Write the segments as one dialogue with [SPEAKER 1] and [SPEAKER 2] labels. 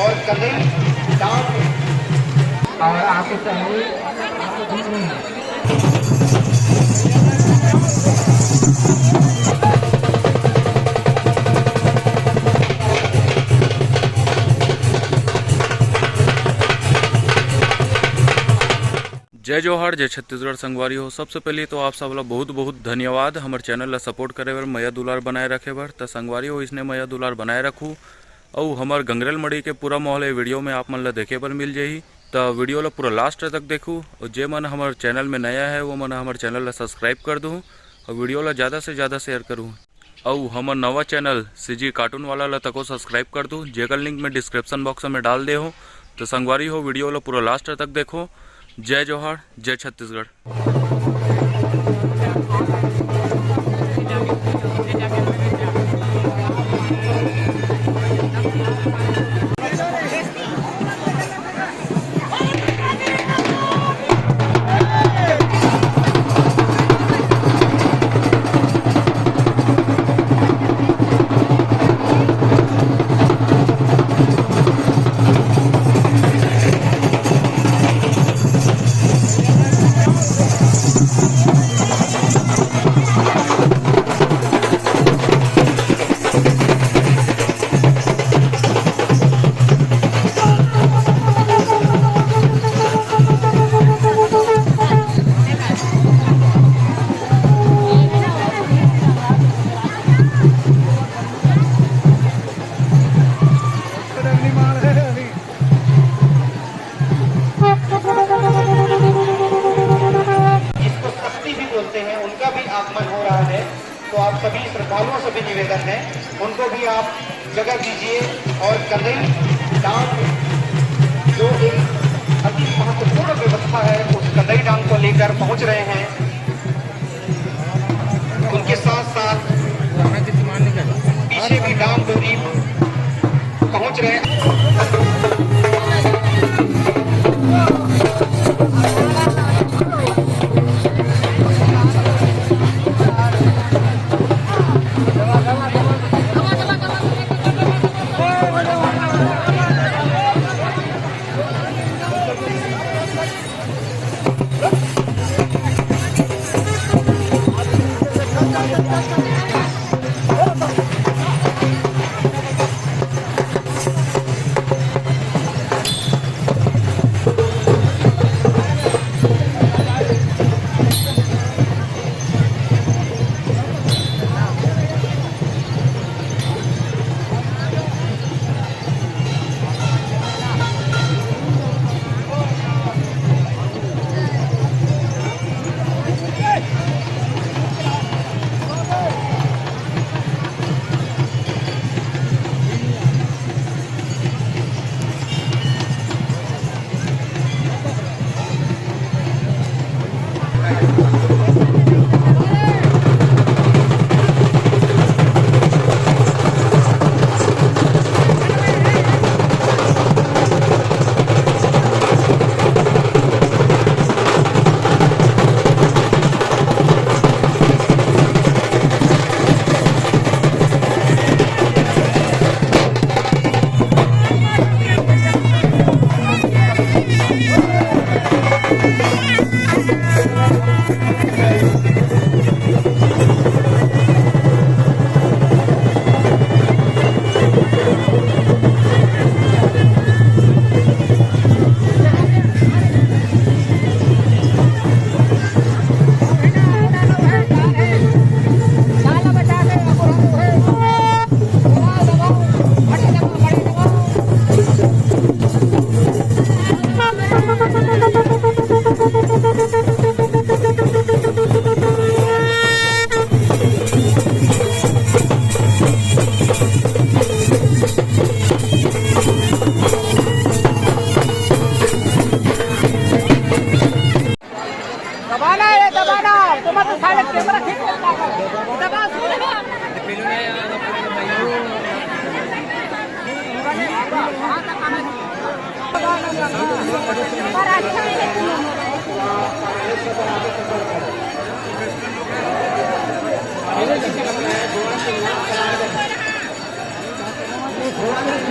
[SPEAKER 1] और कदई डांग और आपके चाहिए
[SPEAKER 2] जय जोहार, जय छत्तीसगढ़ संगवारी हो। सबसे पहले तो आप सब ला बहुत बहुत धन्यवाद हमारे चैनल ला सपोर्ट करे बर, मैया दुलार बनाए रखे बर। तो संगवारी हो इसने मैया दुलार बनाए रखूँ और हमार गंगरेल मड़ी के पूरा माहौल ये वीडियो में आप मन ला देखे बर मिल जाही। तो वीडियो ला पूरा लास्ट तक देखूँ और जे मन हमारे चैनल में नया है वो मन हमारे चैनल ला सब्सक्राइब कर दूँ और वीडियो ला ज़्यादा से ज़्यादा शेयर करूँ। और हमार नवा चैनल सीजी कार्टून वाला ला तको सब्सक्राइब कर दूँ, जेकर लिंक में डिस्क्रिप्शन बॉक्स में डाल दे हो। तो संगवारी हो वीडियो ला पूरा लास्ट तक देखो। जय जोहार, जय छत्तीसगढ़।
[SPEAKER 1] तो आप सभी श्रद्धालुओं से भी निवेदन है, उनको भी आप जगह दीजिए। और कदई डांग जो एक अति महत्वपूर्ण व्यवस्था है, उस कदई डांग को लेकर पहुंच रहे हैं। उनके साथ साथ पीछे भी डांग डोरी पहुंच रहे हैं।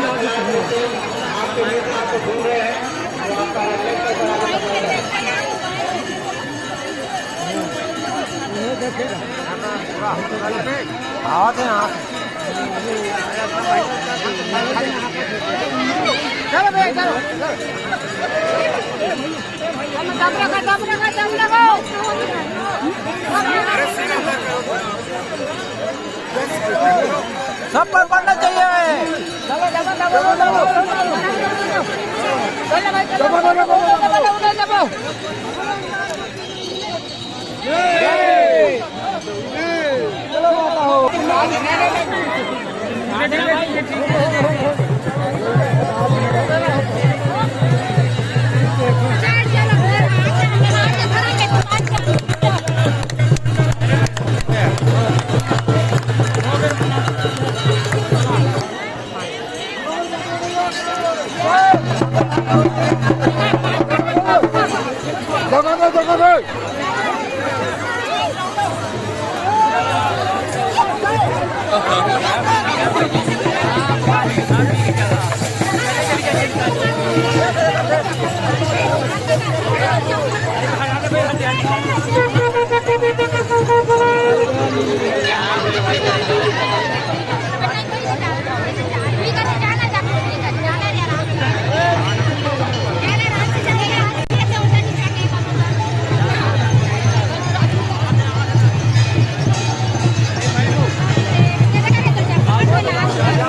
[SPEAKER 1] आपके नेता आपको ढूंढ रहे हैं तो आपका लेक्चर कराने का है।
[SPEAKER 3] चलो भैया चलो दम लगाओ सब पर पड़ना चाहिए। चलो